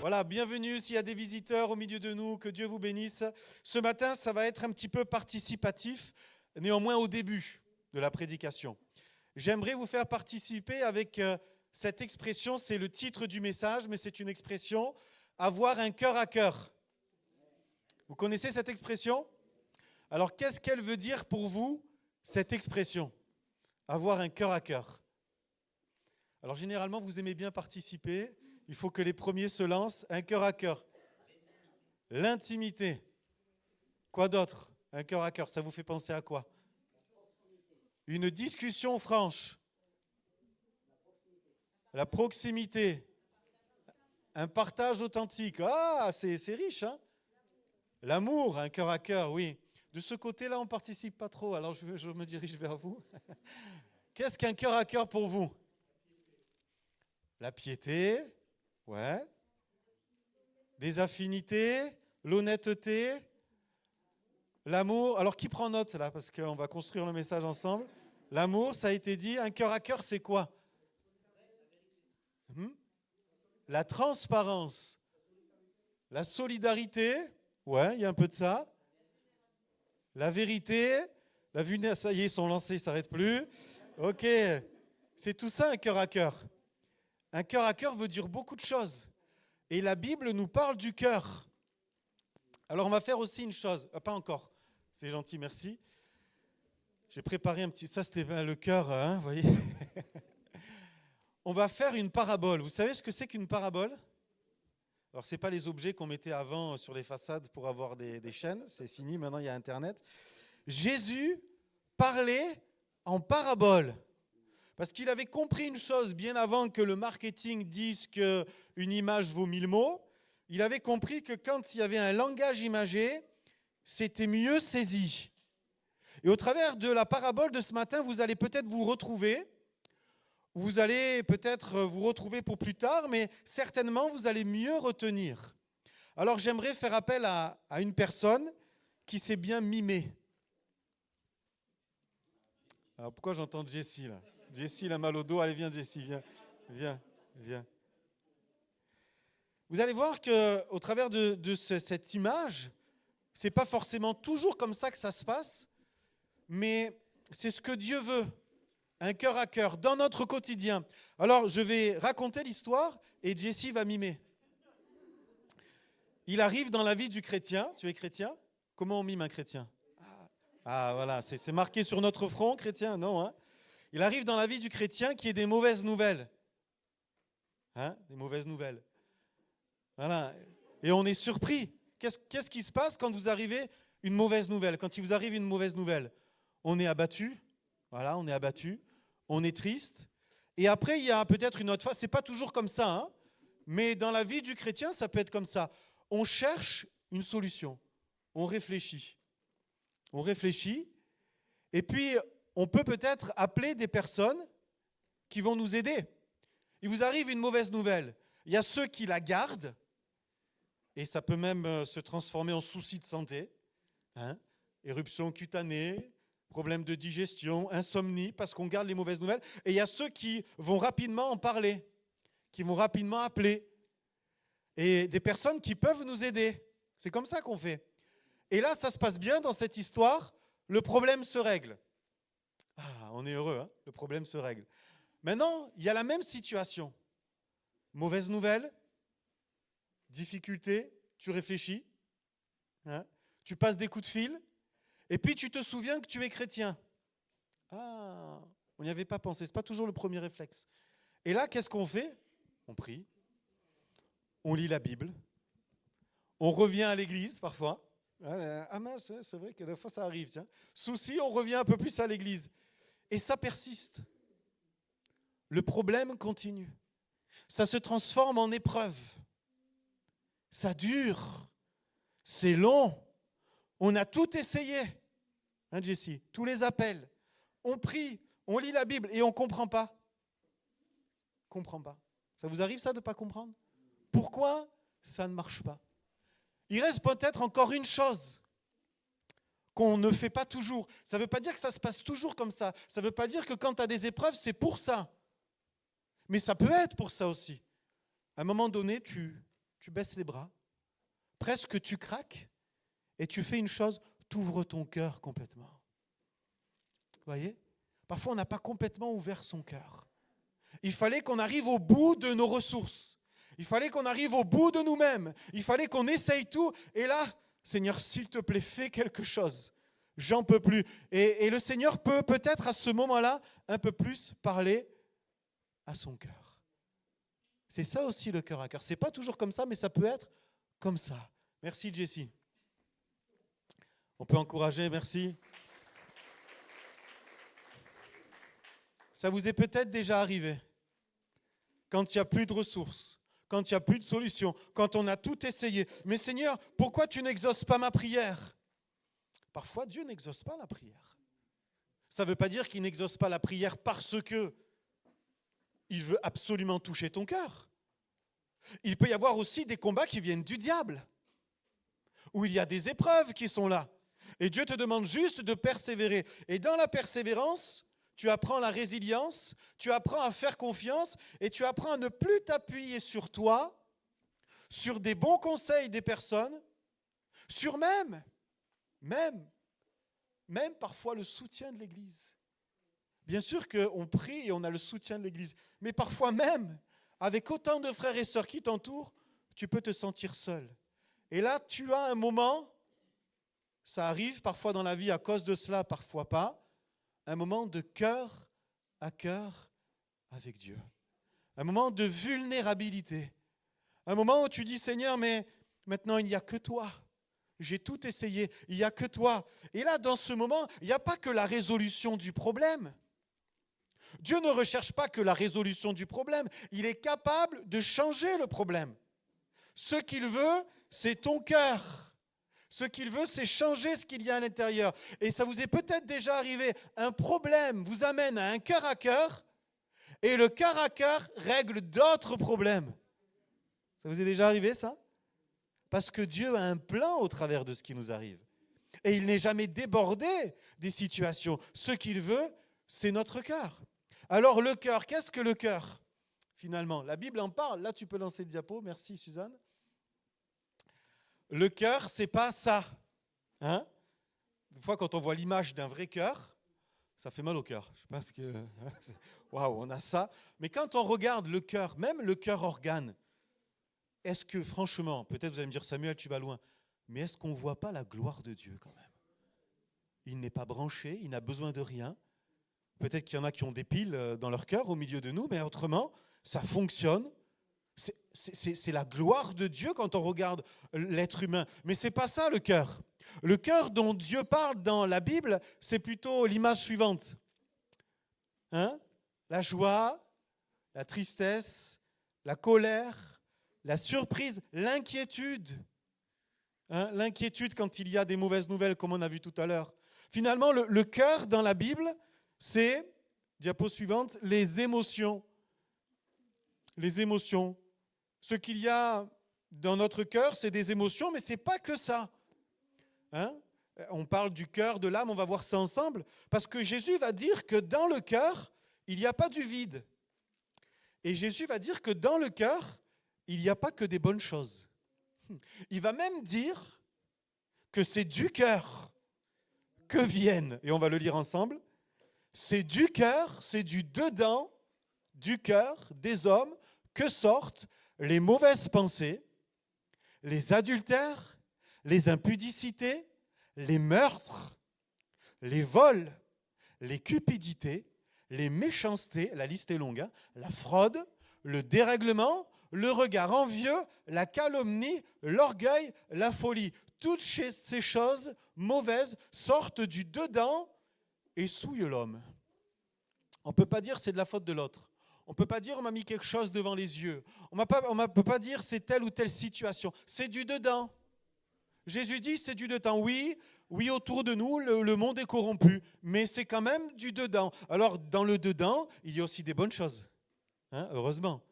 Voilà, bienvenue s'il y a des visiteurs au milieu de nous, que Dieu vous bénisse. Ce matin, ça va être un petit peu participatif, néanmoins au début de la prédication. J'aimerais vous faire participer avec cette expression, c'est le titre du message, mais c'est une expression, avoir un cœur à cœur. Vous connaissez cette expression ? Alors, qu'est-ce qu'elle veut dire pour vous, cette expression ? Avoir un cœur à cœur. Alors, généralement, vous aimez bien participer. Il faut que les premiers se lancent. Un cœur à cœur. L'intimité. Quoi d'autre ? Un cœur à cœur, ça vous fait penser à quoi ? Une discussion franche. La proximité. Un partage authentique. Ah, c'est riche, hein ? L'amour, un cœur à cœur, oui. De ce côté-là, on ne participe pas trop, alors je me dirige vers vous. Qu'est-ce qu'un cœur à cœur pour vous ? La piété, ouais. Des affinités, l'honnêteté, l'amour. Alors, qui prend note, là ? Parce qu'on va construire le message ensemble. L'amour, ça a été dit. Un cœur à cœur, c'est quoi ? La transparence. La solidarité, ouais, il y a un peu de ça. La vérité, la vulnérabilité, ça y est, ils sont lancés, ils ne s'arrêtent plus. Ok, c'est tout ça un cœur à cœur. Un cœur à cœur veut dire beaucoup de choses. Et la Bible nous parle du cœur. Alors on va faire aussi une chose, pas encore, c'est gentil, merci. J'ai préparé un petit, ça c'était le cœur, hein, vous voyez. On va faire une parabole. Vous savez ce que c'est qu'une parabole ? Alors ce n'est pas les objets qu'on mettait avant sur les façades pour avoir des chaînes, c'est fini, maintenant il y a Internet. Jésus parlait en parabole. Parce qu'il avait compris une chose bien avant que le marketing dise qu'une image vaut 1000 mots. Il avait compris que quand il y avait un langage imagé, c'était mieux saisi. Et au travers de la parabole de ce matin, vous allez peut-être vous retrouver. Vous allez peut-être vous retrouver pour plus tard, mais certainement vous allez mieux retenir. Alors j'aimerais faire appel à une personne qui s'est bien mimée. Alors pourquoi j'entends Jessie là ? Jessie, elle a mal au dos. Allez, viens, Jessie, viens. Vous allez voir qu'au travers de cette image, ce n'est pas forcément toujours comme ça que ça se passe, mais c'est ce que Dieu veut, un cœur à cœur, dans notre quotidien. Alors, je vais raconter l'histoire et Jessie va mimer. Il arrive dans la vie du chrétien. Tu es chrétien ? Comment on mime un chrétien ? Ah, voilà, c'est marqué sur notre front, chrétien ? Non, hein ? Il arrive dans la vie du chrétien qui est des mauvaises nouvelles. Hein ? Des mauvaises nouvelles. Voilà. Et on est surpris. Qu'est-ce qui se passe quand vous arrivez une mauvaise nouvelle ? Quand il vous arrive une mauvaise nouvelle, on est abattu. Voilà, on est abattu. On est triste. Et après, il y a peut-être une autre phase. C'est pas toujours comme ça, hein ? Mais dans la vie du chrétien, ça peut être comme ça. On cherche une solution. On réfléchit. On réfléchit. Et puis, on peut peut-être appeler des personnes qui vont nous aider. Il vous arrive une mauvaise nouvelle. Il y a ceux qui la gardent, et ça peut même se transformer en souci de santé. Hein ? Éruption cutanée, problème de digestion, insomnie, parce qu'on garde les mauvaises nouvelles. Et il y a ceux qui vont rapidement en parler, qui vont rapidement appeler. Et des personnes qui peuvent nous aider. C'est comme ça qu'on fait. Et là, ça se passe bien dans cette histoire. Le problème se règle. Ah, on est heureux, hein ? Le problème se règle. Maintenant, il y a la même situation. Mauvaise nouvelle, difficulté, tu réfléchis, hein ? Tu passes des coups de fil, et puis tu te souviens que tu es chrétien. Ah, on n'y avait pas pensé, ce n'est pas toujours le premier réflexe. Et là, qu'est-ce qu'on fait ? On prie, on lit la Bible, on revient à l'église parfois. Ah mince, c'est vrai que des fois ça arrive, tiens. Souci, on revient un peu plus à l'église. Et ça persiste. Le problème continue. Ça se transforme en épreuve. Ça dure. C'est long. On a tout essayé. Hein, Jessie ? Tous les appels. On prie, on lit la Bible et on ne comprend pas. Comprend pas. Ça vous arrive ça de ne pas comprendre ? Pourquoi ça ne marche pas ? Il reste peut-être encore une chose qu'on ne fait pas toujours. Ça ne veut pas dire que ça se passe toujours comme ça. Ça ne veut pas dire que quand tu as des épreuves, c'est pour ça. Mais ça peut être pour ça aussi. À un moment donné, tu tu baisses les bras, presque tu craques, et tu fais une chose, tu ouvres ton cœur complètement. Vous voyez ? Parfois, on n'a pas complètement ouvert son cœur. Il fallait qu'on arrive au bout de nos ressources. Il fallait qu'on arrive au bout de nous-mêmes. Il fallait qu'on essaye tout. Et là, Seigneur, s'il te plaît, fais quelque chose. J'en peux plus. Et le Seigneur peut peut-être à ce moment-là un peu plus parler à son cœur. C'est ça aussi le cœur à cœur. Ce n'est pas toujours comme ça, mais ça peut être comme ça. Merci Jessie. On peut encourager, merci. Ça vous est peut-être déjà arrivé. Quand il n'y a plus de ressources, quand il n'y a plus de solution, quand on a tout essayé. Mais Seigneur, pourquoi tu n'exauces pas ma prière ? Parfois, Dieu n'exauce pas la prière. Ça ne veut pas dire qu'il n'exauce pas la prière parce que il veut absolument toucher ton cœur. Il peut y avoir aussi des combats qui viennent du diable, où il y a des épreuves qui sont là. Et Dieu te demande juste de persévérer. Et dans la persévérance, tu apprends la résilience, tu apprends à faire confiance et tu apprends à ne plus t'appuyer sur toi, sur des bons conseils des personnes, sur même parfois le soutien de l'Église. Bien sûr qu'on prie et on a le soutien de l'Église, mais parfois même, avec autant de frères et sœurs qui t'entourent, tu peux te sentir seul. Et là, tu as un moment, ça arrive parfois dans la vie à cause de cela, parfois pas, un moment de cœur à cœur avec Dieu. Un moment de vulnérabilité. Un moment où tu dis, Seigneur, mais maintenant il n'y a que toi. J'ai tout essayé, il n'y a que toi. Et là, dans ce moment, il n'y a pas que la résolution du problème. Dieu ne recherche pas que la résolution du problème. Il est capable de changer le problème. Ce qu'il veut, c'est ton cœur. Ce qu'il veut, c'est changer ce qu'il y a à l'intérieur. Et ça vous est peut-être déjà arrivé. Un problème vous amène à un cœur à cœur, et le cœur à cœur règle d'autres problèmes. Ça vous est déjà arrivé, ça ? Parce que Dieu a un plan au travers de ce qui nous arrive. Et il n'est jamais débordé des situations. Ce qu'il veut, c'est notre cœur. Alors le cœur, qu'est-ce que le cœur ? Finalement, la Bible en parle. Là, tu peux lancer le diapo. Merci, Suzanne. Le cœur, c'est pas ça. Hein ? Des fois, quand on voit l'image d'un vrai cœur, ça fait mal au cœur. Je pense que waouh, on a ça. Mais quand on regarde le cœur, même le cœur organe, est-ce que, franchement, peut-être vous allez me dire, Samuel, tu vas loin, mais est-ce qu'on ne voit pas la gloire de Dieu quand même ? Il n'est pas branché, il n'a besoin de rien. Peut-être qu'il y en a qui ont des piles dans leur cœur au milieu de nous, mais autrement, ça fonctionne. C'est la gloire de Dieu quand on regarde l'être humain. Mais ce n'est pas ça le cœur. Le cœur dont Dieu parle dans la Bible, c'est plutôt l'image suivante. Hein ? La joie, la tristesse, la colère, la surprise, l'inquiétude. Hein ? L'inquiétude quand il y a des mauvaises nouvelles, comme on a vu tout à l'heure. Finalement, le cœur dans la Bible, c'est, diapo suivante, les émotions. Les émotions. Ce qu'il y a dans notre cœur, c'est des émotions, mais ce n'est pas que ça. Hein ? On parle du cœur, de l'âme, on va voir ça ensemble, parce que Jésus va dire que dans le cœur, il n'y a pas du vide. Et Jésus va dire que dans le cœur, il n'y a pas que des bonnes choses. Il va même dire que c'est du cœur que viennent, et on va le lire ensemble, c'est du cœur, c'est du dedans du cœur des hommes que sortent les mauvaises pensées, les adultères, les impudicités, les meurtres, les vols, les cupidités, les méchancetés, la liste est longue, hein, la fraude, le dérèglement, le regard envieux, la calomnie, l'orgueil, la folie. Toutes ces choses mauvaises sortent du dedans et souillent l'homme. On ne peut pas dire c'est de la faute de l'autre. On ne peut pas dire on m'a mis quelque chose devant les yeux. On ne peut pas dire c'est telle ou telle situation. C'est du dedans. Jésus dit c'est du dedans. Oui, autour de nous, le monde est corrompu, mais c'est quand même du dedans. Alors, dans le dedans, il y a aussi des bonnes choses. Hein, heureusement.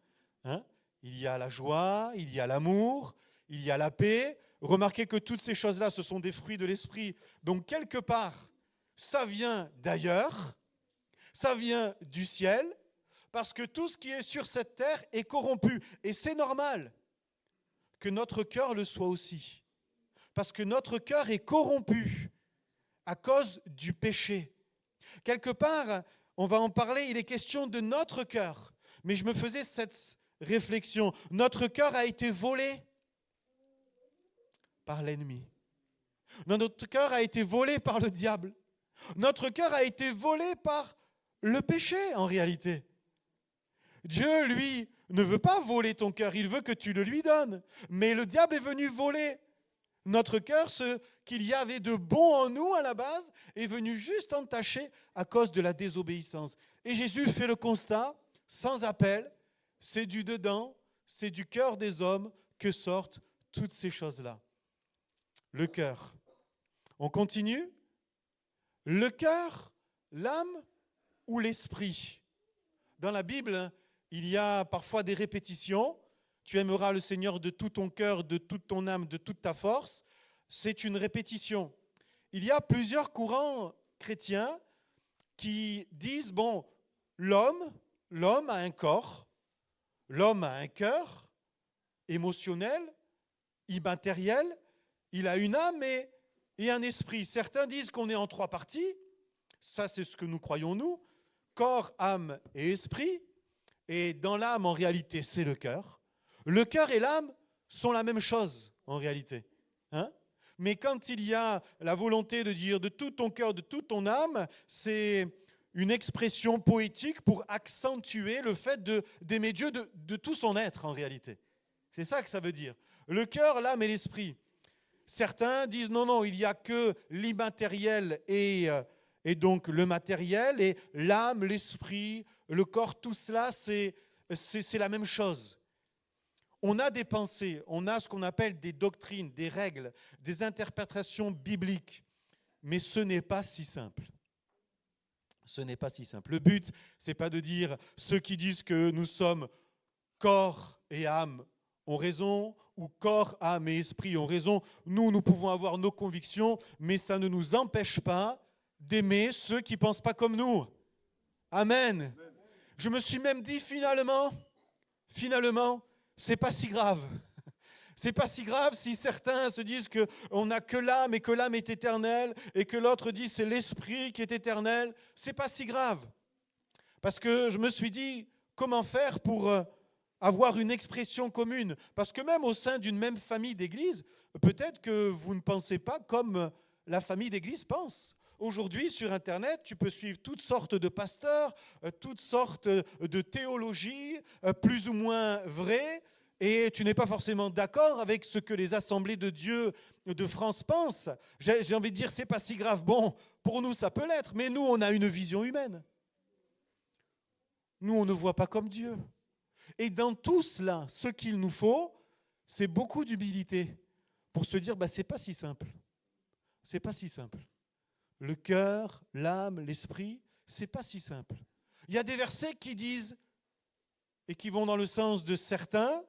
Hein, il y a la joie, il y a l'amour, il y a la paix. Remarquez que toutes ces choses-là, ce sont des fruits de l'esprit. Donc, quelque part, ça vient d'ailleurs, ça vient du ciel, parce que tout ce qui est sur cette terre est corrompu. Et c'est normal que notre cœur le soit aussi. Parce que notre cœur est corrompu à cause du péché. Quelque part, on va en parler, il est question de notre cœur. Mais je me faisais cette réflexion. Notre cœur a été volé par l'ennemi. Notre cœur a été volé par le diable. Notre cœur a été volé par le péché, en réalité. Dieu, lui, ne veut pas voler ton cœur, il veut que tu le lui donnes. Mais le diable est venu voler notre cœur, ce qu'il y avait de bon en nous à la base, est venu juste entacher à cause de la désobéissance. Et Jésus fait le constat, sans appel, c'est du dedans, c'est du cœur des hommes que sortent toutes ces choses-là. Le cœur. On continue. Le cœur, l'âme ou l'esprit. Dans la Bible, il y a parfois des répétitions. Tu aimeras le Seigneur de tout ton cœur, de toute ton âme, de toute ta force. C'est une répétition. Il y a plusieurs courants chrétiens qui disent, bon, l'homme a un corps, l'homme a un cœur émotionnel, immatériel, il a une âme et un esprit. Certains disent qu'on est en 3 parties, ça c'est ce que nous croyons nous, corps, âme et esprit, et dans l'âme en réalité c'est le cœur. Le cœur et l'âme sont la même chose en réalité. Hein? Mais quand il y a la volonté de dire de tout ton cœur, de toute ton âme, c'est une expression poétique pour accentuer le fait d'aimer Dieu de tout son être en réalité. C'est ça que ça veut dire. Le cœur, l'âme et l'esprit. Certains disent non, il n'y a que l'immatériel et donc le matériel, et l'âme, l'esprit, le corps, tout cela, c'est la même chose. On a des pensées, on a ce qu'on appelle des doctrines, des règles, des interprétations bibliques, mais ce n'est pas si simple. Ce n'est pas si simple. Le but, ce n'est pas de dire ceux qui disent que nous sommes corps et âme ont raison, ou corps, âme et esprit ont raison. Nous pouvons avoir nos convictions, mais ça ne nous empêche pas d'aimer ceux qui ne pensent pas comme nous. Amen. Je me suis même dit finalement, c'est pas si grave. C'est pas si grave si certains se disent qu'on n'a que l'âme et que l'âme est éternelle et que l'autre dit c'est l'esprit qui est éternel. C'est pas si grave. Parce que je me suis dit, comment faire pour avoir une expression commune? Parce que même au sein d'une même famille d'église, peut-être que vous ne pensez pas comme la famille d'église pense. Aujourd'hui, sur Internet, tu peux suivre toutes sortes de pasteurs, toutes sortes de théologies, plus ou moins vraies, et tu n'es pas forcément d'accord avec ce que les assemblées de Dieu de France pensent. J'ai envie de dire, c'est pas si grave. Bon, pour nous, ça peut l'être, mais nous, on a une vision humaine. Nous, on ne voit pas comme Dieu. Et dans tout cela, ce qu'il nous faut, c'est beaucoup d'humilité pour se dire, c'est pas si simple. C'est pas si simple. Le cœur, l'âme, l'esprit, c'est pas si simple. Il y a des versets qui disent, et qui vont dans le sens de certains,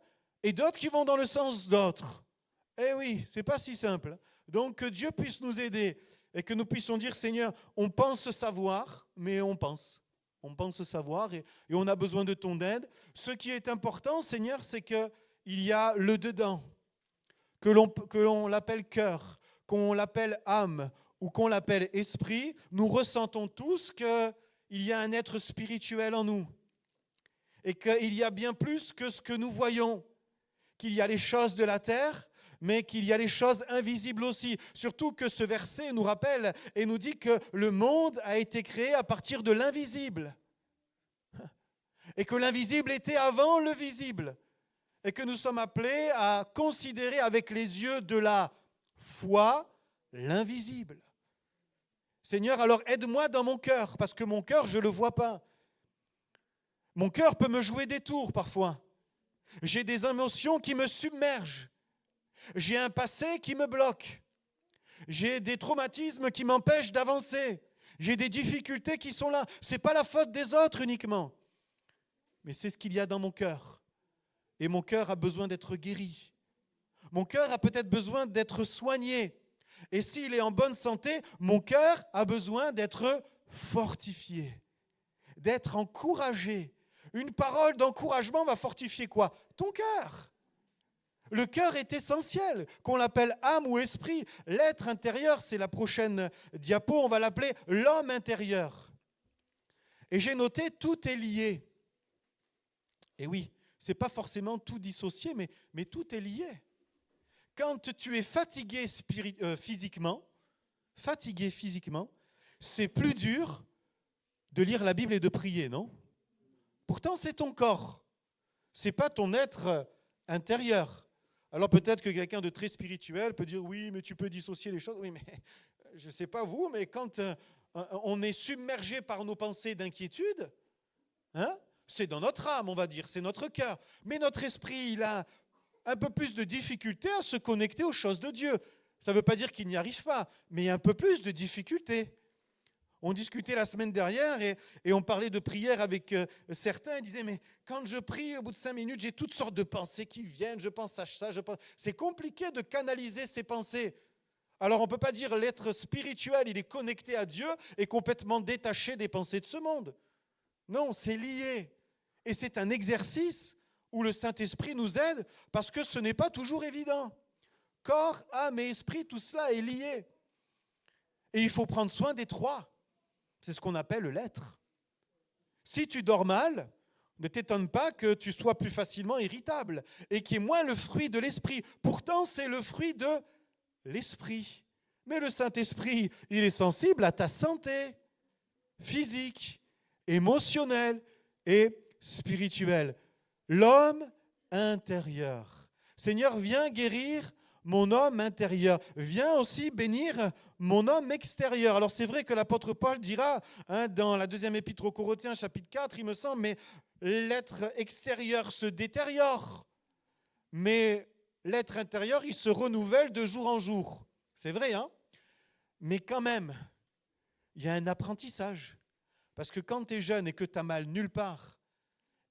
et d'autres qui vont dans le sens d'autres. Eh oui, c'est pas si simple. Donc que Dieu puisse nous aider, et que nous puissions dire, Seigneur, on pense savoir, mais on pense. On pense savoir, et on a besoin de ton aide. Ce qui est important, Seigneur, c'est qu'il y a le dedans, que l'on l'appelle cœur, qu'on l'appelle âme, ou qu'on l'appelle esprit, nous ressentons tous qu'il y a un être spirituel en nous et qu'il y a bien plus que ce que nous voyons, qu'il y a les choses de la terre, mais qu'il y a les choses invisibles aussi. Surtout que ce verset nous rappelle et nous dit que le monde a été créé à partir de l'invisible et que l'invisible était avant le visible et que nous sommes appelés à considérer avec les yeux de la foi l'invisible. Seigneur, alors aide-moi dans mon cœur, parce que mon cœur, je ne le vois pas. Mon cœur peut me jouer des tours parfois. J'ai des émotions qui me submergent. J'ai un passé qui me bloque. J'ai des traumatismes qui m'empêchent d'avancer. J'ai des difficultés qui sont là. Ce n'est pas la faute des autres uniquement, mais c'est ce qu'il y a dans mon cœur. Et mon cœur a besoin d'être guéri. Mon cœur a peut-être besoin d'être soigné. Et s'il est en bonne santé, mon cœur a besoin d'être fortifié, d'être encouragé. Une parole d'encouragement va fortifier quoi? Ton cœur. Le cœur est essentiel, qu'on l'appelle âme ou esprit. L'être intérieur, c'est la prochaine diapo, on va l'appeler l'homme intérieur. Et j'ai noté, tout est lié. Et oui, ce n'est pas forcément tout dissocié, mais tout est lié. Quand tu es fatigué physiquement, c'est plus dur de lire la Bible et de prier, non? Pourtant, c'est ton corps. Ce n'est pas ton être intérieur. Alors peut-être que quelqu'un de très spirituel peut dire, oui, mais tu peux dissocier les choses. Oui, mais je ne sais pas vous, mais quand on est submergé par nos pensées d'inquiétude, hein, c'est dans notre âme, on va dire, c'est notre cœur. Mais notre esprit, il a un peu plus de difficulté à se connecter aux choses de Dieu. Ça ne veut pas dire qu'il n'y arrive pas, mais il y a un peu plus de difficulté. On discutait la semaine dernière et on parlait de prière avec certains. Ils disaient, mais quand je prie, au bout de 5 minutes, j'ai toutes sortes de pensées qui viennent. Je pense à ça, je pense... C'est compliqué de canaliser ces pensées. Alors on ne peut pas dire l'être spirituel, il est connecté à Dieu et complètement détaché des pensées de ce monde. Non, c'est lié. Et c'est un exercice où le Saint-Esprit nous aide parce que ce n'est pas toujours évident. Corps, âme et esprit, tout cela est lié. Et il faut prendre soin des trois. C'est ce qu'on appelle l'être. Si tu dors mal, ne t'étonne pas que tu sois plus facilement irritable et qu'il y ait moins le fruit de l'esprit. Pourtant, c'est le fruit de l'esprit. Mais le Saint-Esprit, il est sensible à ta santé physique, émotionnelle et spirituelle. L'homme intérieur. Seigneur, viens guérir mon homme intérieur. Viens aussi bénir mon homme extérieur. Alors c'est vrai que l'apôtre Paul dira dans la deuxième épître aux Corinthiens, chapitre 4, il me semble, mais l'être extérieur se détériore. Mais l'être intérieur, il se renouvelle de jour en jour. C'est vrai, hein? Mais quand même, il y a un apprentissage. Parce que quand tu es jeune et que tu as mal nulle part,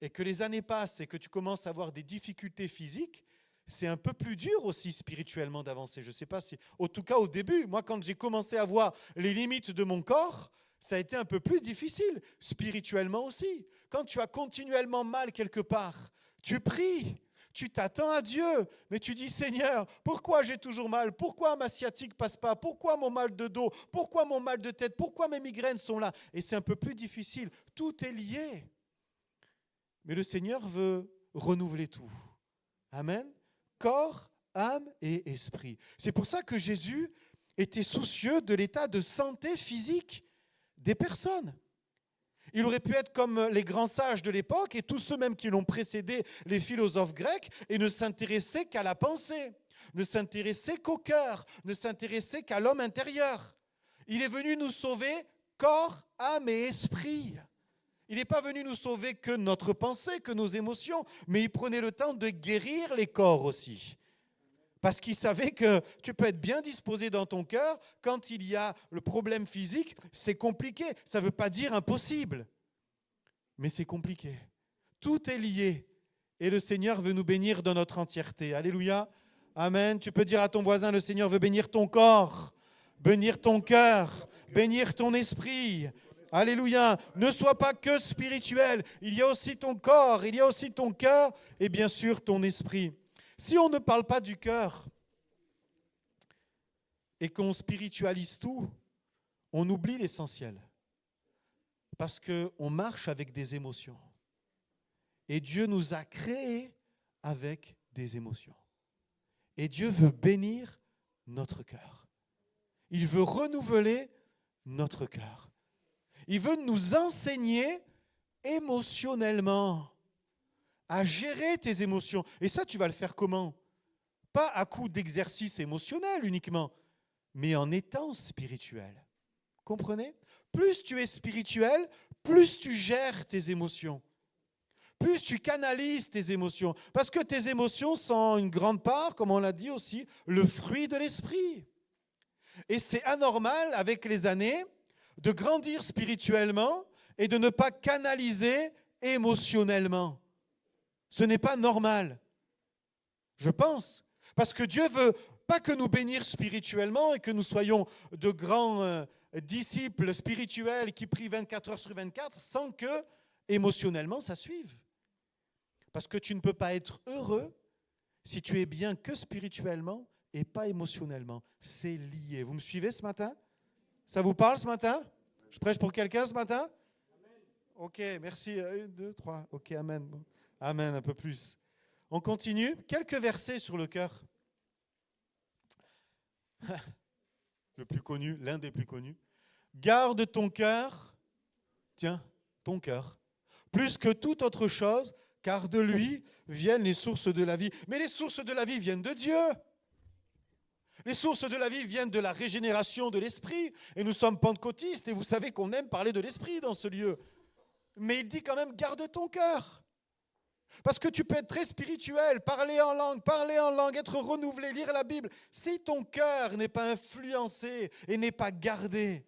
et que les années passent et que tu commences à avoir des difficultés physiques, c'est un peu plus dur aussi spirituellement d'avancer. Je ne sais pas si... En tout cas, au début, moi, quand j'ai commencé à voir les limites de mon corps, ça a été un peu plus difficile, spirituellement aussi. Quand tu as continuellement mal quelque part, tu pries, tu t'attends à Dieu, mais tu dis, Seigneur, pourquoi j'ai toujours mal? Pourquoi ma sciatique ne passe pas? Pourquoi mon mal de dos? Pourquoi mon mal de tête? Pourquoi mes migraines sont là? Et c'est un peu plus difficile. Tout est lié. Mais le Seigneur veut renouveler tout. Amen. Corps, âme et esprit. C'est pour ça que Jésus était soucieux de l'état de santé physique des personnes. Il aurait pu être comme les grands sages de l'époque et tous ceux même qui l'ont précédé, les philosophes grecs, et ne s'intéressaient qu'à la pensée, ne s'intéressaient qu'au cœur, ne s'intéressaient qu'à l'homme intérieur. Il est venu nous sauver corps, âme et esprit. Il n'est pas venu nous sauver que notre pensée, que nos émotions, mais il prenait le temps de guérir les corps aussi. Parce qu'il savait que tu peux être bien disposé dans ton cœur, quand il y a le problème physique, c'est compliqué. Ça ne veut pas dire impossible, mais c'est compliqué. Tout est lié et le Seigneur veut nous bénir dans notre entièreté. Alléluia. Amen. Tu peux dire à ton voisin, le Seigneur veut bénir ton corps, bénir ton cœur, bénir ton esprit. Alléluia. Ne sois pas que spirituel. Il y a aussi ton corps, il y a aussi ton cœur et bien sûr ton esprit. Si on ne parle pas du cœur et qu'on spiritualise tout, on oublie l'essentiel. Parce qu'on marche avec des émotions. Et Dieu nous a créés avec des émotions. Et Dieu veut bénir notre cœur. Il veut renouveler notre cœur. Il veut nous enseigner émotionnellement à gérer tes émotions. Et ça, tu vas le faire comment? Pas à coup d'exercice émotionnel uniquement, mais en étant spirituel. Comprenez? Plus tu es spirituel, plus tu gères tes émotions. Plus tu canalises tes émotions. Parce que tes émotions sont une grande part, comme on l'a dit aussi, le fruit de l'esprit. Et c'est anormal avec les années de grandir spirituellement et de ne pas canaliser émotionnellement. Ce n'est pas normal, je pense. Parce que Dieu veut pas que nous bénir spirituellement et que nous soyons de grands disciples spirituels qui prient 24 heures sur 24 sans que, émotionnellement, ça suive. Parce que tu ne peux pas être heureux si tu es bien que spirituellement et pas émotionnellement. C'est lié. Vous me suivez ce matin? Ça vous parle ce matin? Je prêche pour quelqu'un ce matin? Ok, merci. 1, 2, 3. Ok, amen. Bon. Amen, un peu plus. On continue. Quelques versets sur le cœur. Le plus connu, l'un des plus connus. Garde ton cœur, tiens, ton cœur, plus que toute autre chose, car de lui viennent les sources de la vie. Mais les sources de la vie viennent de Dieu. Les sources de la vie viennent de la régénération de l'esprit. Et nous sommes pentecôtistes et vous savez qu'on aime parler de l'esprit dans ce lieu. Mais il dit quand même, garde ton cœur. Parce que tu peux être très spirituel, parler en langue, être renouvelé, lire la Bible. Si ton cœur n'est pas influencé et n'est pas gardé,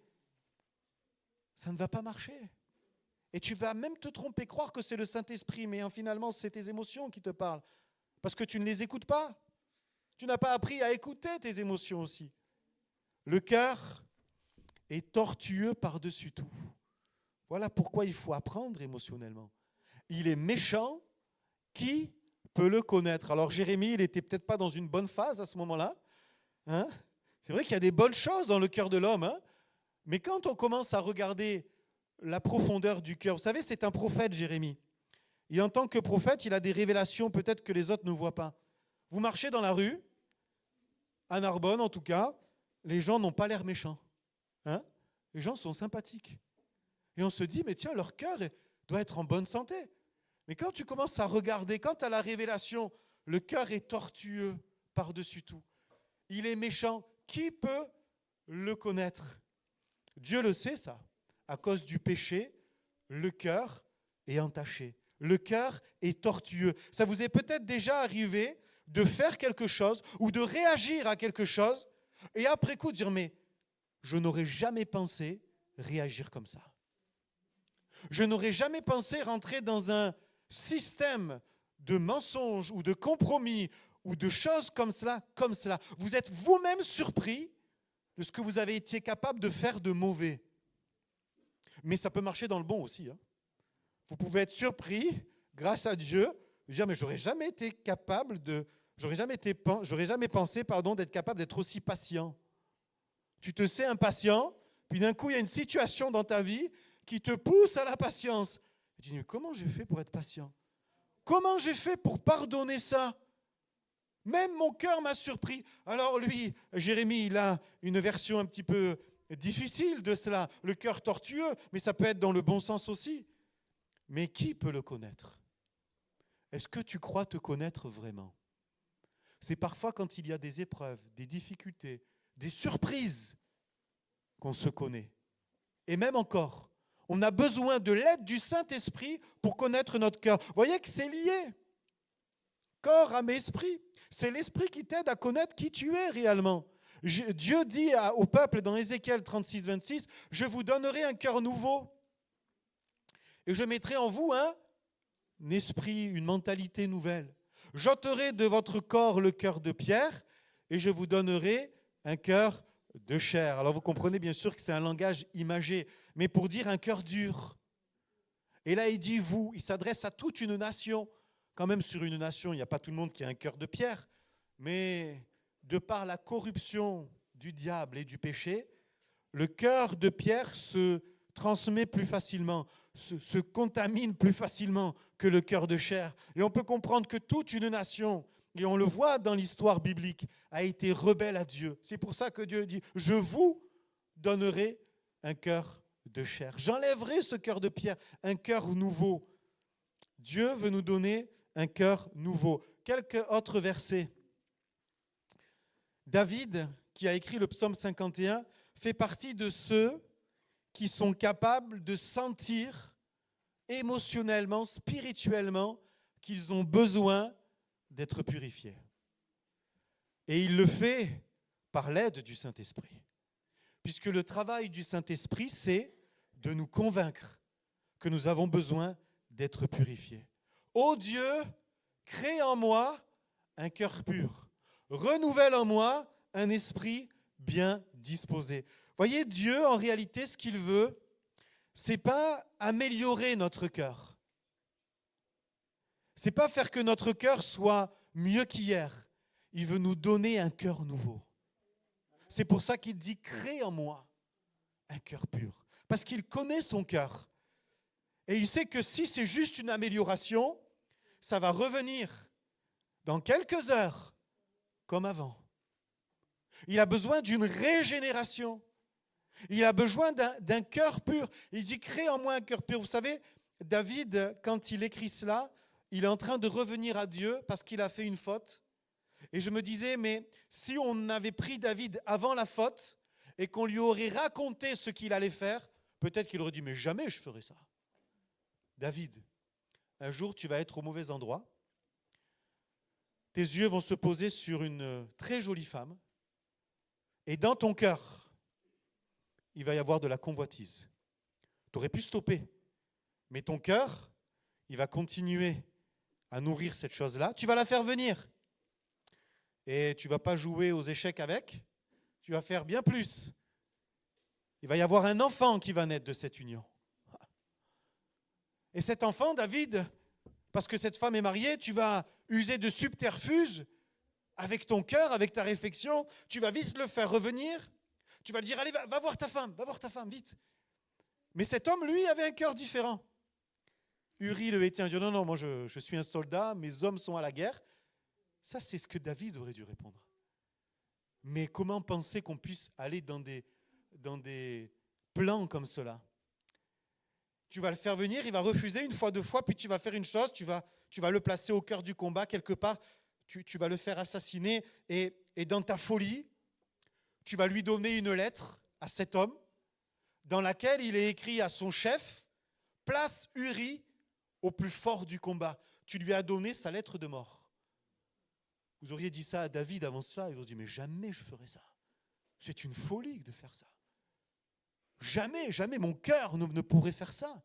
ça ne va pas marcher. Et tu vas même te tromper, croire que c'est le Saint-Esprit, mais finalement c'est tes émotions qui te parlent. Parce que tu ne les écoutes pas. Tu n'as pas appris à écouter tes émotions aussi. Le cœur est tortueux par-dessus tout. Voilà pourquoi il faut apprendre émotionnellement. Il est méchant, qui peut le connaître? Alors Jérémie, il n'était peut-être pas dans une bonne phase à ce moment-là. Hein? C'est vrai qu'il y a des bonnes choses dans le cœur de l'homme, hein? Mais quand on commence à regarder la profondeur du cœur, vous savez, c'est un prophète, Jérémie. Et en tant que prophète, il a des révélations peut-être que les autres ne voient pas. Vous marchez dans la rue, à Narbonne en tout cas, les gens n'ont pas l'air méchants. Hein? Les gens sont sympathiques. Et on se dit, mais tiens, leur cœur doit être en bonne santé. Mais quand tu commences à regarder, quand tu as la révélation, le cœur est tortueux par-dessus tout. Il est méchant. Qui peut le connaître? Dieu le sait, ça. À cause du péché, le cœur est entaché. Le cœur est tortueux. Ça vous est peut-être déjà arrivé de faire quelque chose ou de réagir à quelque chose et après coup dire, mais je n'aurais jamais pensé réagir comme ça. Je n'aurais jamais pensé rentrer dans un système de mensonges ou de compromis ou de choses comme cela, comme cela. Vous êtes vous-même surpris de ce que vous avez été capable de faire de mauvais. Mais ça peut marcher dans le bon aussi. Hein. Vous pouvez être surpris, grâce à Dieu, de dire, mais j'aurais jamais été capable de... J'aurais jamais pensé d'être capable d'être aussi patient. Tu te sais impatient, puis d'un coup, il y a une situation dans ta vie qui te pousse à la patience. Et tu dis, mais comment j'ai fait pour être patient? Comment j'ai fait pour pardonner ça? Même mon cœur m'a surpris. Alors lui, Jérémie, il a une version un petit peu difficile de cela. Le cœur tortueux, mais ça peut être dans le bon sens aussi. Mais qui peut le connaître? Est-ce que tu crois te connaître vraiment? C'est parfois quand il y a des épreuves, des difficultés, des surprises qu'on se connaît. Et même encore, on a besoin de l'aide du Saint-Esprit pour connaître notre cœur. Vous voyez que c'est lié. Corps, âme et esprit. C'est l'esprit qui t'aide à connaître qui tu es réellement. Dieu dit au peuple dans Ézéchiel 36, 26, « Je vous donnerai un cœur nouveau et je mettrai en vous un esprit, une mentalité nouvelle. J'ôterai de votre corps le cœur de pierre et je vous donnerai un cœur de chair. » Alors vous comprenez bien sûr que c'est un langage imagé, mais pour dire un cœur dur. Et là il dit vous, il s'adresse à toute une nation. Quand même sur une nation, il n'y a pas tout le monde qui a un cœur de pierre, mais de par la corruption du diable et du péché, le cœur de pierre se transmet plus facilement, se contamine plus facilement que le cœur de chair. Et on peut comprendre que toute une nation, et on le voit dans l'histoire biblique, a été rebelle à Dieu. C'est pour ça que Dieu dit, je vous donnerai un cœur de chair. J'enlèverai ce cœur de pierre, un cœur nouveau. Dieu veut nous donner un cœur nouveau. Quelques autres versets. David, qui a écrit le psaume 51, fait partie de ceux qui sont capables de sentir émotionnellement, spirituellement, qu'ils ont besoin d'être purifiés. Et il le fait par l'aide du Saint-Esprit. Puisque le travail du Saint-Esprit, c'est de nous convaincre que nous avons besoin d'être purifiés. Ô Dieu, crée en moi un cœur pur. Renouvelle en moi un esprit bien disposé. Voyez, Dieu, en réalité, ce qu'il veut, c'est pas améliorer notre cœur. C'est pas faire que notre cœur soit mieux qu'hier. Il veut nous donner un cœur nouveau. C'est pour ça qu'il dit « crée en moi un cœur pur ». Parce qu'il connaît son cœur. Et il sait que si c'est juste une amélioration, ça va revenir dans quelques heures comme avant. Il a besoin d'une régénération. Il a besoin d'un cœur pur. Il dit « crée en moi un cœur pur ». Vous savez, David, quand il écrit cela, il est en train de revenir à Dieu parce qu'il a fait une faute. Et je me disais, mais si on avait pris David avant la faute et qu'on lui aurait raconté ce qu'il allait faire, peut-être qu'il aurait dit, mais jamais je ferai ça. David, un jour tu vas être au mauvais endroit, tes yeux vont se poser sur une très jolie femme, et dans ton cœur, il va y avoir de la convoitise. Tu aurais pu stopper, mais ton cœur, il va continuer à nourrir cette chose-là. Tu vas la faire venir. Et tu ne vas pas jouer aux échecs avec, tu vas faire bien plus. Il va y avoir un enfant qui va naître de cette union. Et cet enfant, David, parce que cette femme est mariée, tu vas user de subterfuges avec ton cœur, avec ta réflexion. Tu vas vite le faire revenir. Tu vas lui dire, allez, va voir ta femme, vite. Mais cet homme, lui, avait un cœur différent. Uri le Héthien dit, non, moi je suis un soldat, mes hommes sont à la guerre. Ça, c'est ce que David aurait dû répondre. Mais comment penser qu'on puisse aller dans des plans comme cela? Tu vas le faire venir, il va refuser une fois, deux fois, puis tu vas faire une chose, tu vas le placer au cœur du combat, quelque part, tu vas le faire assassiner, et dans ta folie, tu vas lui donner une lettre à cet homme, dans laquelle il est écrit à son chef, place Uri au plus fort du combat. Tu lui as donné sa lettre de mort. Vous auriez dit ça à David avant cela, il vous dit, mais jamais je ferai ça. C'est une folie de faire ça. Jamais mon cœur ne pourrait faire ça.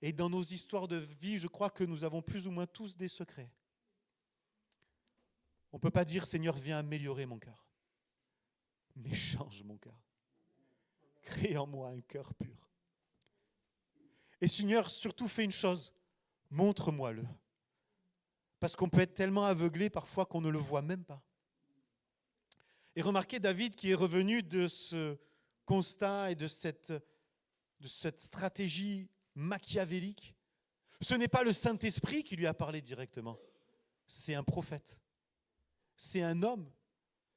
Et dans nos histoires de vie, je crois que nous avons plus ou moins tous des secrets. On ne peut pas dire, Seigneur, viens améliorer mon cœur. Mais change mon cœur. Crée en moi un cœur pur. Et Seigneur, surtout fais une chose, montre-moi-le. Parce qu'on peut être tellement aveuglé parfois qu'on ne le voit même pas. Et remarquez David qui est revenu de ce constat et de cette stratégie machiavélique. Ce n'est pas le Saint-Esprit qui lui a parlé directement. C'est un prophète. C'est un homme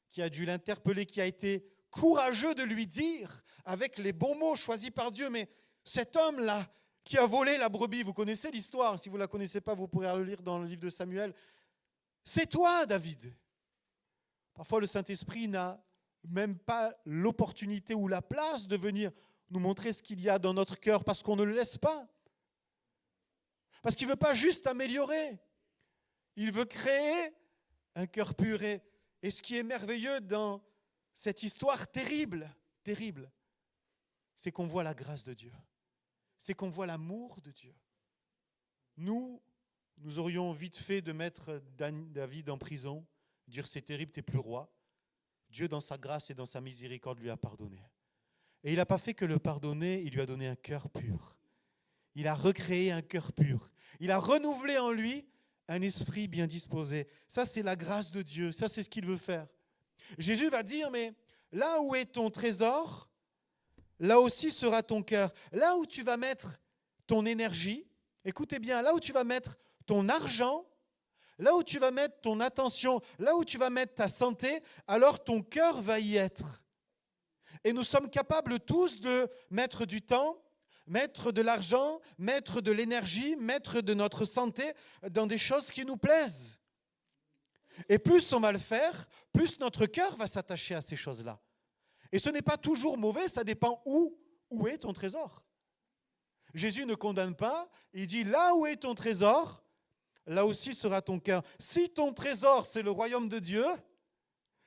qui a dû l'interpeller, qui a été courageux de lui dire, avec les bons mots choisis par Dieu, mais cet homme-là, qui a volé la brebis, vous connaissez l'histoire, si vous ne la connaissez pas, vous pourrez le lire dans le livre de Samuel. C'est toi, David. Parfois, le Saint-Esprit n'a même pas l'opportunité ou la place de venir nous montrer ce qu'il y a dans notre cœur parce qu'on ne le laisse pas. Parce qu'il ne veut pas juste améliorer. Il veut créer un cœur pur. Et ce qui est merveilleux dans cette histoire terrible, c'est qu'on voit la grâce de Dieu. C'est qu'on voit l'amour de Dieu. Nous aurions vite fait de mettre David en prison, dire c'est terrible, t'es plus roi. Dieu, dans sa grâce et dans sa miséricorde, lui a pardonné. Et il n'a pas fait que le pardonner, il lui a donné un cœur pur. Il a recréé un cœur pur. Il a renouvelé en lui un esprit bien disposé. Ça, c'est la grâce de Dieu. Ça, c'est ce qu'il veut faire. Jésus va dire, mais là où est ton trésor, là aussi sera ton cœur. Là où tu vas mettre ton énergie, écoutez bien, là où tu vas mettre ton argent, là où tu vas mettre ton attention, là où tu vas mettre ta santé, alors ton cœur va y être. Et nous sommes capables tous de mettre du temps, mettre de l'argent, mettre de l'énergie, mettre de notre santé dans des choses qui nous plaisent. Et plus on va le faire, plus notre cœur va s'attacher à ces choses-là. Et ce n'est pas toujours mauvais, ça dépend où est ton trésor. Jésus ne condamne pas, il dit là où est ton trésor, là aussi sera ton cœur. Si ton trésor c'est le royaume de Dieu,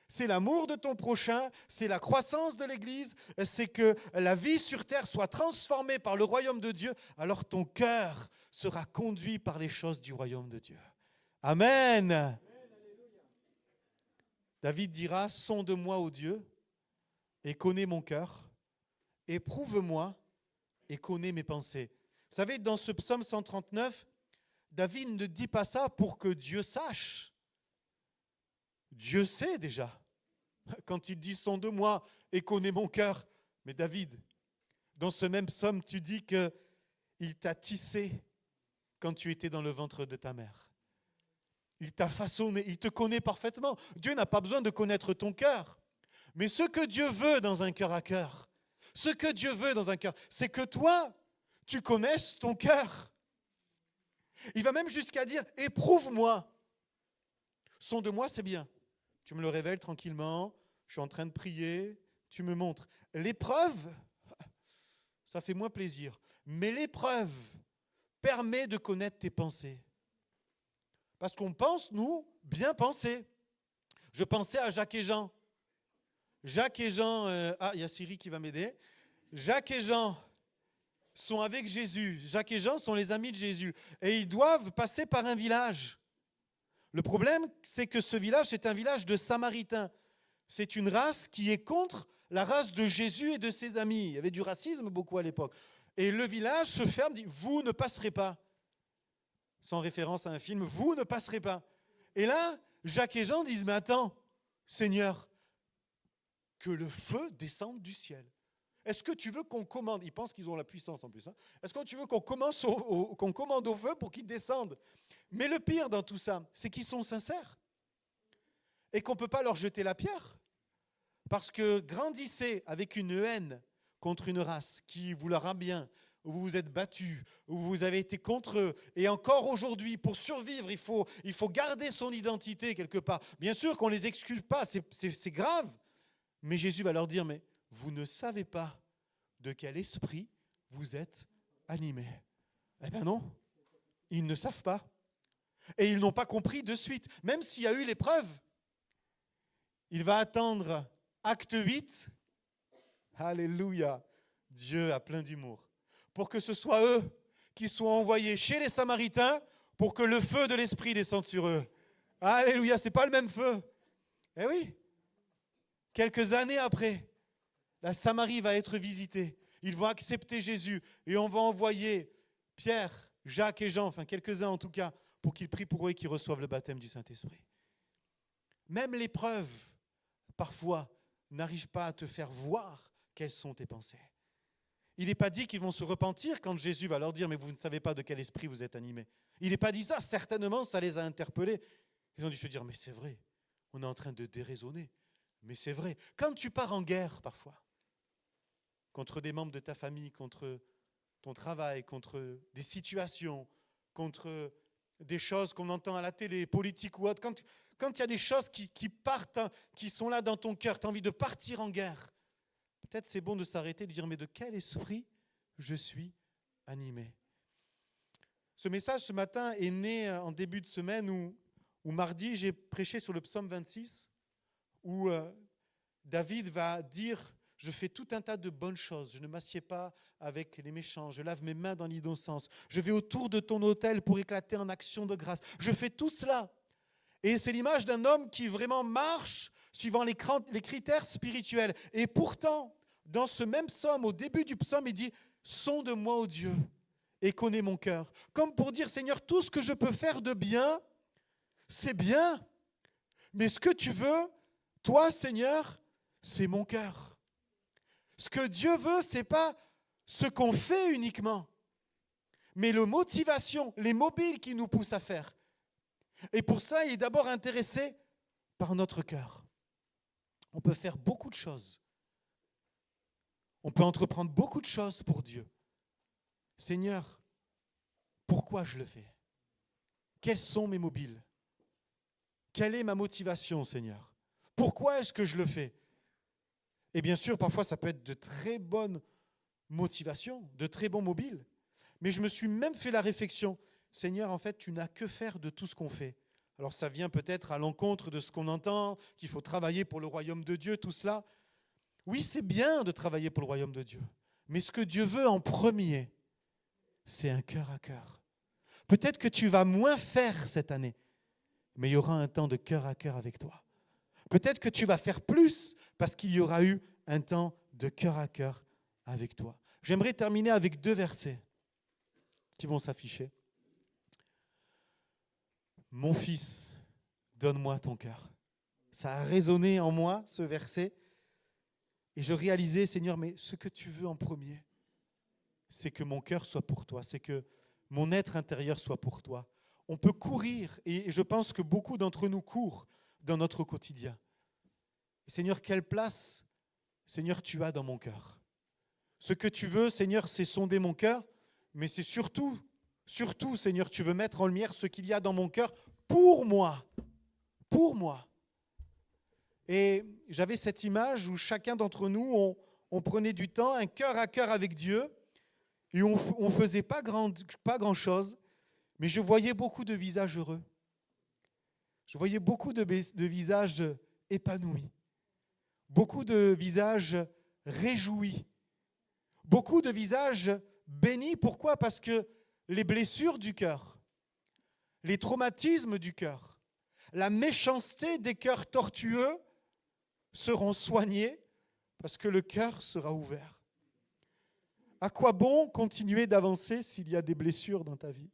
c'est l'amour de ton prochain, c'est la croissance de l'Église, c'est que la vie sur terre soit transformée par le royaume de Dieu, alors ton cœur sera conduit par les choses du royaume de Dieu. Amen. David dira, sonde-moi, ô Dieu, et connais mon cœur, éprouve-moi et connais mes pensées. Vous savez, dans ce psaume 139, David ne dit pas ça pour que Dieu sache Dieu sait déjà. Quand il dit « sonde-moi et connais mon cœur », mais David, dans ce même psaume, tu dis qu'il t'a tissé quand tu étais dans le ventre de ta mère. Il t'a façonné, il te connaît parfaitement. Dieu n'a pas besoin de connaître ton cœur. Mais ce que Dieu veut dans un cœur à cœur, ce que Dieu veut dans un cœur, c'est que toi, tu connaisses ton cœur. Il va même jusqu'à dire « éprouve-moi ». Sonde-moi, c'est bien. Tu me le révèles tranquillement, je suis en train de prier, tu me montres. L'épreuve, ça fait moins plaisir. Mais l'épreuve permet de connaître tes pensées. Parce qu'on pense, nous, bien penser. Je pensais à Jacques et Jean. Jacques et Jean, il y a Siri qui va m'aider. Jacques et Jean sont avec Jésus. Jacques et Jean sont les amis de Jésus. Et ils doivent passer par un village. Le problème, c'est que ce village, c'est un village de Samaritains. C'est une race qui est contre la race de Jésus et de ses amis. Il y avait du racisme beaucoup à l'époque. Et le village se ferme, dit « vous ne passerez pas ». Sans référence à un film, « vous ne passerez pas ». Et là, Jacques et Jean disent « mais attends, Seigneur, que le feu descende du ciel. Est-ce que tu veux qu'on commande ?» Ils pensent qu'ils ont la puissance en plus. Est-ce que tu veux qu'on commande au feu pour qu'il descende ? Mais le pire dans tout ça, c'est qu'ils sont sincères. Et qu'on ne peut pas leur jeter la pierre. Parce que grandissez avec une haine contre une race qui vous leur a bien, où vous vous êtes battus, où vous avez été contre eux. Et encore aujourd'hui, pour survivre, il faut garder son identité quelque part. Bien sûr qu'on ne les excuse pas, c'est grave. Mais Jésus va leur dire, mais vous ne savez pas de quel esprit vous êtes animés. Eh bien non, ils ne savent pas. Et ils n'ont pas compris de suite. Même s'il y a eu l'épreuve, il va attendre acte 8. Alléluia, Dieu a plein d'humour. Pour que ce soit eux qui soient envoyés chez les Samaritains pour que le feu de l'Esprit descende sur eux. Alléluia, ce n'est pas le même feu. Eh oui, quelques années après, la Samarie va être visitée. Ils vont accepter Jésus et on va envoyer Pierre, Jacques et Jean, enfin quelques-uns en tout cas, pour qu'ils prient pour eux et qu'ils reçoivent le baptême du Saint-Esprit. Même l'épreuve, parfois, n'arrive pas à te faire voir quelles sont tes pensées. Il n'est pas dit qu'ils vont se repentir quand Jésus va leur dire « mais vous ne savez pas de quel esprit vous êtes animés ». Il n'est pas dit ça, certainement ça les a interpellés. Ils ont dû se dire « mais c'est vrai, on est en train de déraisonner, mais c'est vrai ». Quand tu pars en guerre parfois, contre des membres de ta famille, contre ton travail, contre des situations, contre des choses qu'on entend à la télé, politiques ou autres, quand il y a des choses qui partent, qui sont là dans ton cœur, tu as envie de partir en guerre, peut-être c'est bon de s'arrêter et de dire, mais de quel esprit je suis animé ? Ce message ce matin est né en début de semaine où mardi, j'ai prêché sur le psaume 26, où David va dire, je fais tout un tas de bonnes choses, je ne m'assieds pas avec les méchants, je lave mes mains dans l'innocence, je vais autour de ton autel pour éclater en action de grâce, je fais tout cela. Et c'est l'image d'un homme qui vraiment marche suivant les critères spirituels. Et pourtant, dans ce même psaume, au début du psaume, il dit « sonde-moi, ô Dieu, et connais mon cœur ». Comme pour dire « Seigneur, tout ce que je peux faire de bien, c'est bien. Mais ce que tu veux, toi, Seigneur, c'est mon cœur. » Ce que Dieu veut, ce n'est pas ce qu'on fait uniquement, mais les motivations, les mobiles qui nous poussent à faire. Et pour ça, il est d'abord intéressé par notre cœur. On peut faire beaucoup de choses. On peut entreprendre beaucoup de choses pour Dieu. Seigneur, pourquoi je le fais ? Quels sont mes mobiles ? Quelle est ma motivation, Seigneur ? Pourquoi est-ce que je le fais ? Et bien sûr, parfois, ça peut être de très bonnes motivations, de très bons mobiles. Mais je me suis même fait la réflexion, Seigneur, en fait, tu n'as que faire de tout ce qu'on fait. Alors ça vient peut-être à l'encontre de ce qu'on entend, qu'il faut travailler pour le royaume de Dieu, tout cela. Oui, c'est bien de travailler pour le royaume de Dieu. Mais ce que Dieu veut en premier, c'est un cœur à cœur. Peut-être que tu vas moins faire cette année, mais il y aura un temps de cœur à cœur avec toi. Peut-être que tu vas faire plus parce qu'il y aura eu un temps de cœur à cœur avec toi. J'aimerais terminer avec 2 versets qui vont s'afficher. Mon fils, donne-moi ton cœur. Ça a résonné en moi, ce verset. Et je réalisais, Seigneur, mais ce que tu veux en premier, c'est que mon cœur soit pour toi, c'est que mon être intérieur soit pour toi. On peut courir, et je pense que beaucoup d'entre nous courent dans notre quotidien. Et Seigneur, quelle place, Seigneur, tu as dans mon cœur? Ce que tu veux, Seigneur, c'est sonder mon cœur, mais c'est surtout, Seigneur, tu veux mettre en lumière ce qu'il y a dans mon cœur pour moi. Pour moi. Et j'avais cette image où chacun d'entre nous, on prenait du temps, un cœur à cœur avec Dieu, et on ne faisait pas grand-chose, mais je voyais beaucoup de visages heureux. Je voyais beaucoup de visages épanouis, beaucoup de visages réjouis, beaucoup de visages bénis. Pourquoi? Parce que les blessures du cœur, les traumatismes du cœur, la méchanceté des cœurs tortueux seront soignés parce que le cœur sera ouvert. À quoi bon continuer d'avancer s'il y a des blessures dans ta vie?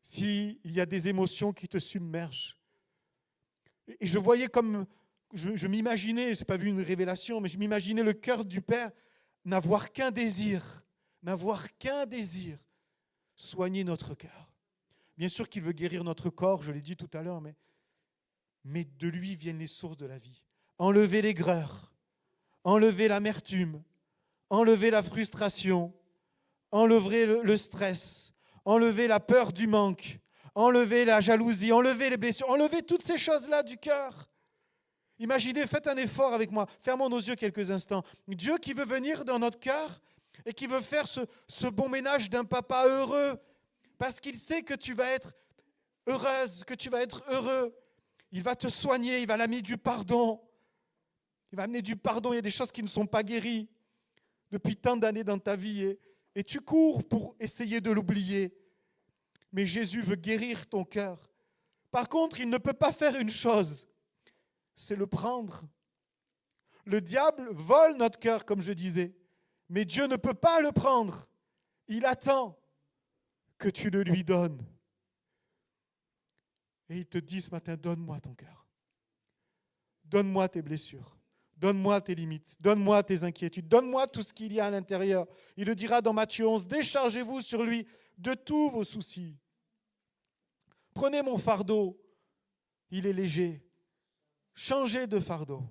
S'il y a des émotions qui te submergent? Et je voyais comme, je m'imaginais, je n'ai pas vu une révélation, mais je m'imaginais le cœur du Père n'avoir qu'un désir, soigner notre cœur. Bien sûr qu'il veut guérir notre corps, je l'ai dit tout à l'heure, mais de lui viennent les sources de la vie. Enlever l'aigreur, enlever l'amertume, enlever la frustration, enlever le stress, enlever la peur du manque, enlever la jalousie, enlever les blessures, enlever toutes ces choses-là du cœur. Imaginez, faites un effort avec moi, fermons nos yeux quelques instants. Dieu qui veut venir dans notre cœur et qui veut faire ce bon ménage d'un papa heureux, parce qu'il sait que tu vas être heureuse, que tu vas être heureux. Il va te soigner, il va l'amener du pardon. Il va amener du pardon, il y a des choses qui ne sont pas guéries depuis tant d'années dans ta vie et tu cours pour essayer de l'oublier. Mais Jésus veut guérir ton cœur. Par contre, il ne peut pas faire une chose, c'est le prendre. Le diable vole notre cœur, comme je disais, mais Dieu ne peut pas le prendre. Il attend que tu le lui donnes. Et il te dit ce matin, donne-moi ton cœur. Donne-moi tes blessures. Donne-moi tes limites. Donne-moi tes inquiétudes. Donne-moi tout ce qu'il y a à l'intérieur. Il le dira dans Matthieu 11, déchargez-vous sur lui de tous vos soucis. Prenez mon fardeau. Il est léger. Changez de fardeau.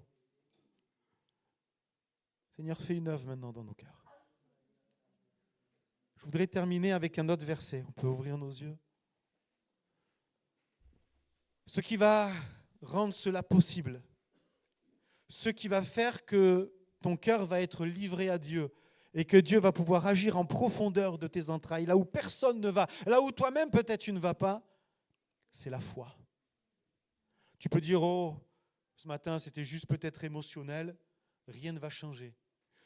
Seigneur, fais une œuvre maintenant dans nos cœurs. Je voudrais terminer avec un autre verset. On peut ouvrir nos yeux. Ce qui va rendre cela possible, ce qui va faire que ton cœur va être livré à Dieu et que Dieu va pouvoir agir en profondeur de tes entrailles, là où personne ne va, là où toi-même peut-être tu ne vas pas, c'est la foi. Tu peux dire, oh, ce matin c'était juste peut-être émotionnel, rien ne va changer.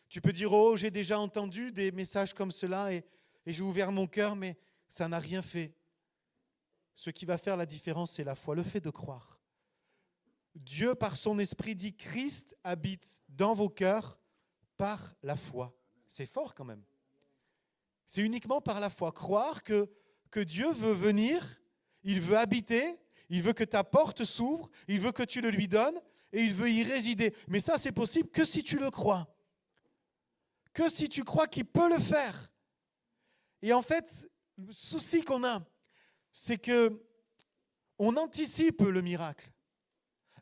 Tu peux dire, oh, j'ai déjà entendu des messages comme cela et j'ai ouvert mon cœur, mais ça n'a rien fait. Ce qui va faire la différence, c'est la foi, le fait de croire. Dieu, par son esprit, dit Christ habite dans vos cœurs par la foi. C'est fort quand même. C'est uniquement par la foi. Croire que Dieu veut venir, il veut habiter, il veut que ta porte s'ouvre, il veut que tu le lui donnes et il veut y résider. Mais ça, c'est possible que si tu le crois. Que si tu crois qu'il peut le faire. Et en fait, le souci qu'on a, c'est qu'on anticipe le miracle.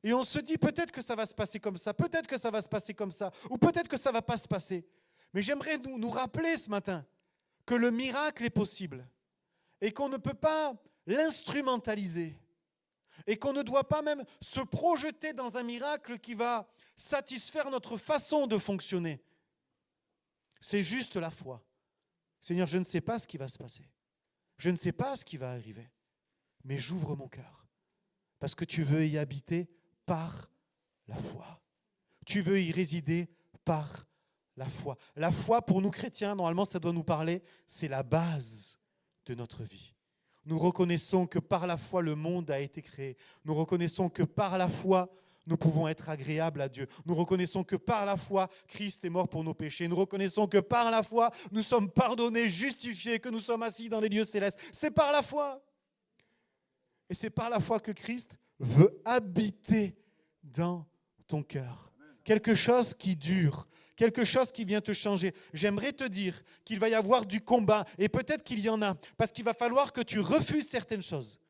Et on se dit peut-être que ça va se passer comme ça, peut-être que ça va se passer comme ça, ou peut-être que ça ne va pas se passer. Mais j'aimerais nous rappeler ce matin que le miracle est possible et qu'on ne peut pas l'instrumentaliser et qu'on ne doit pas même se projeter dans un miracle qui va satisfaire notre façon de fonctionner. C'est juste la foi. Seigneur, je ne sais pas ce qui va se passer. Je ne sais pas ce qui va arriver. Mais j'ouvre mon cœur. Parce que tu veux y habiter par la foi. Tu veux y résider par la foi. La foi, pour nous chrétiens, normalement, ça doit nous parler, c'est la base de notre vie. Nous reconnaissons que par la foi, le monde a été créé. Nous reconnaissons que par la foi, nous pouvons être agréables à Dieu. Nous reconnaissons que par la foi, Christ est mort pour nos péchés. Nous reconnaissons que par la foi, nous sommes pardonnés, justifiés, que nous sommes assis dans les lieux célestes. C'est par la foi. Et c'est par la foi que Christ veut habiter dans ton cœur. Quelque chose qui dure, quelque chose qui vient te changer. J'aimerais te dire qu'il va y avoir du combat, et peut-être qu'il y en a, parce qu'il va falloir que tu refuses certaines choses,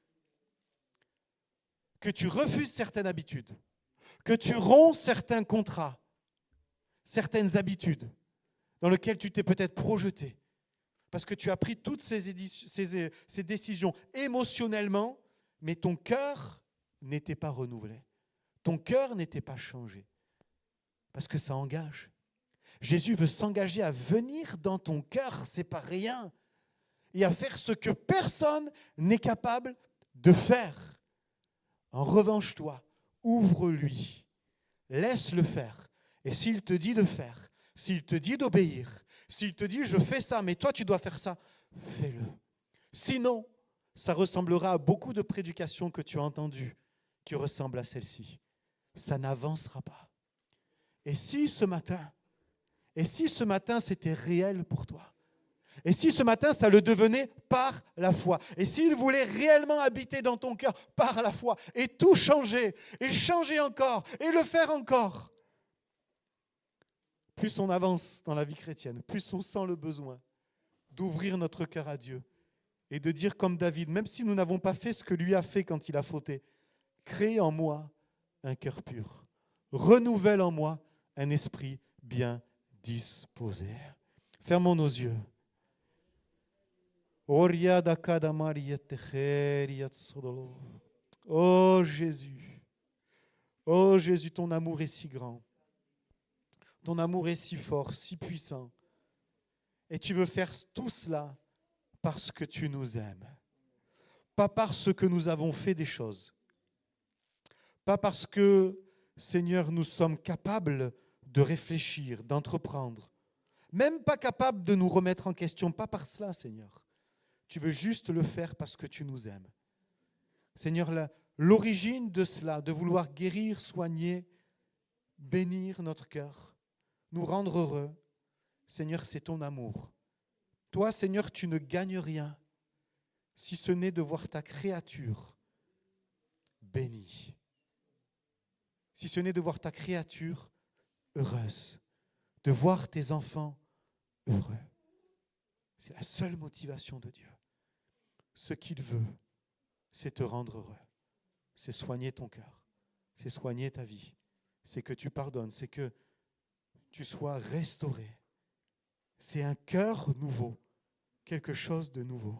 que tu refuses certaines habitudes, que tu romps certains contrats, certaines habitudes dans lesquelles tu t'es peut-être projeté, parce que tu as pris toutes ces décisions émotionnellement, mais ton cœur n'était pas renouvelé. Ton cœur n'était pas changé. Parce que ça engage. Jésus veut s'engager à venir dans ton cœur, c'est pas rien, et à faire ce que personne n'est capable de faire. En revanche, toi, ouvre-lui, laisse-le faire. Et s'il te dit de faire, s'il te dit d'obéir, s'il te dit je fais ça, mais toi tu dois faire ça, fais-le. Sinon, ça ressemblera à beaucoup de prédications que tu as entendues qui ressemblent à celle-ci. Ça n'avancera pas. Et si ce matin c'était réel pour toi, et si ce matin ça le devenait par la foi, et s'il voulait réellement habiter dans ton cœur par la foi, et tout changer, et changer encore, et le faire encore, plus on avance dans la vie chrétienne, plus on sent le besoin d'ouvrir notre cœur à Dieu, et de dire comme David, même si nous n'avons pas fait ce que lui a fait quand il a fauté, crée en moi un cœur pur, renouvelle en moi un esprit bien disposé. Fermons nos yeux. Oh Jésus, ton amour est si grand, ton amour est si fort, si puissant, et tu veux faire tout cela parce que tu nous aimes, pas parce que nous avons fait des choses, pas parce que, Seigneur, nous sommes capables de réfléchir, d'entreprendre, même pas capables de nous remettre en question, pas par cela, Seigneur. Tu veux juste le faire parce que tu nous aimes. Seigneur, l'origine de cela, de vouloir guérir, soigner, bénir notre cœur, nous rendre heureux, Seigneur, c'est ton amour. Toi, Seigneur, tu ne gagnes rien si ce n'est de voir ta créature bénie, si ce n'est de voir ta créature heureuse, de voir tes enfants heureux. C'est la seule motivation de Dieu. Ce qu'il veut, c'est te rendre heureux. C'est soigner ton cœur. C'est soigner ta vie. C'est que tu pardonnes. C'est que tu sois restauré. C'est un cœur nouveau. Quelque chose de nouveau.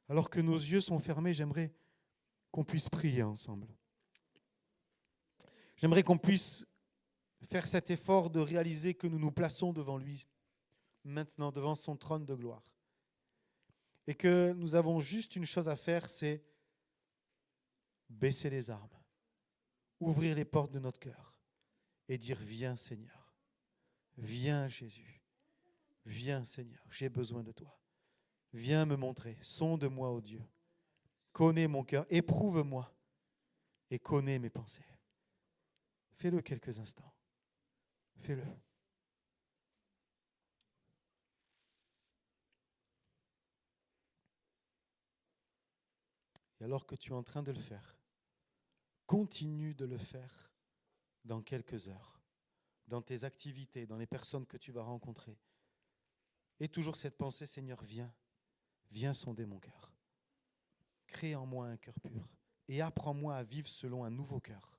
Alors que nos yeux sont fermés, j'aimerais qu'on puisse prier ensemble. J'aimerais qu'on puisse faire cet effort de réaliser que nous nous plaçons devant lui, maintenant, devant son trône de gloire. Et que nous avons juste une chose à faire, c'est baisser les armes, ouvrir les portes de notre cœur et dire « Viens Seigneur, viens Jésus, viens Seigneur, j'ai besoin de toi. Viens me montrer, sonde-moi, ô Dieu, connais mon cœur, éprouve-moi et connais mes pensées. » Fais-le quelques instants. Fais-le. Et alors que tu es en train de le faire, continue de le faire dans quelques heures, dans tes activités, dans les personnes que tu vas rencontrer. Et toujours cette pensée, Seigneur, viens sonder mon cœur. Crée en moi un cœur pur et apprends-moi à vivre selon un nouveau cœur,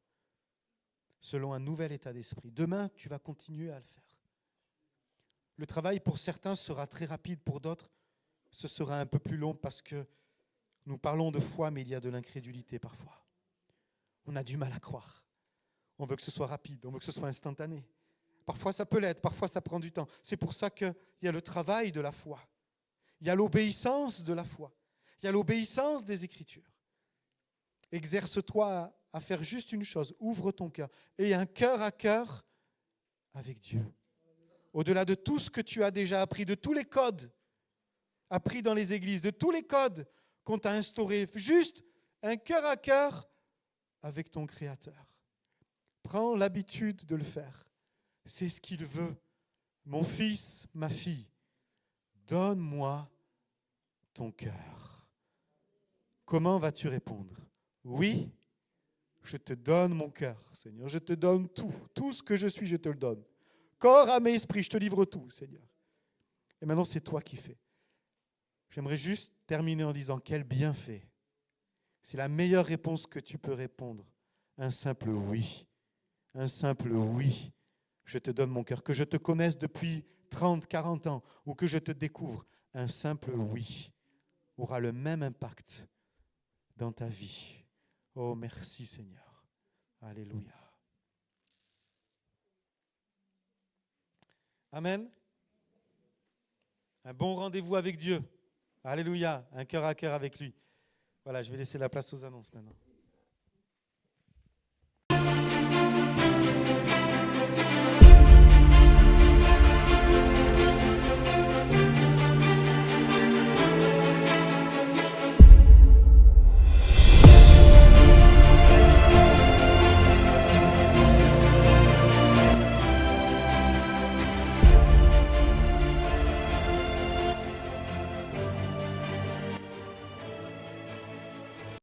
selon un nouvel état d'esprit. Demain, tu vas continuer à le faire. Le travail pour certains sera très rapide, pour d'autres, ce sera un peu plus long parce que nous parlons de foi, mais il y a de l'incrédulité parfois. On a du mal à croire. On veut que ce soit rapide, on veut que ce soit instantané. Parfois, ça peut l'être, parfois, ça prend du temps. C'est pour ça qu'il y a le travail de la foi. Il y a l'obéissance de la foi. Il y a l'obéissance des Écritures. Exerce-toi à faire juste une chose. Ouvre ton cœur. Et un cœur à cœur avec Dieu. Au-delà de tout ce que tu as déjà appris, de tous les codes appris dans les églises, de tous les codes qu'on t'a instaurés. Juste un cœur à cœur avec ton Créateur. Prends l'habitude de le faire. C'est ce qu'il veut. Mon fils, ma fille, donne-moi ton cœur. Comment vas-tu répondre? Oui, Je te donne mon cœur, Seigneur. Je te donne tout. Tout ce que je suis, je te le donne. Corps, âme et esprit, je te livre tout, Seigneur. Et maintenant, c'est toi qui fais. J'aimerais juste terminer en disant quel bienfait. C'est la meilleure réponse que tu peux répondre. Un simple oui. Un simple oui. Je te donne mon cœur. Que je te connaisse depuis 30, 40 ans ou que je te découvre, un simple oui aura le même impact dans ta vie. Oh, merci Seigneur. Alléluia. Amen. Un bon rendez-vous avec Dieu. Alléluia. Un cœur à cœur avec lui. Voilà, je vais laisser la place aux annonces maintenant.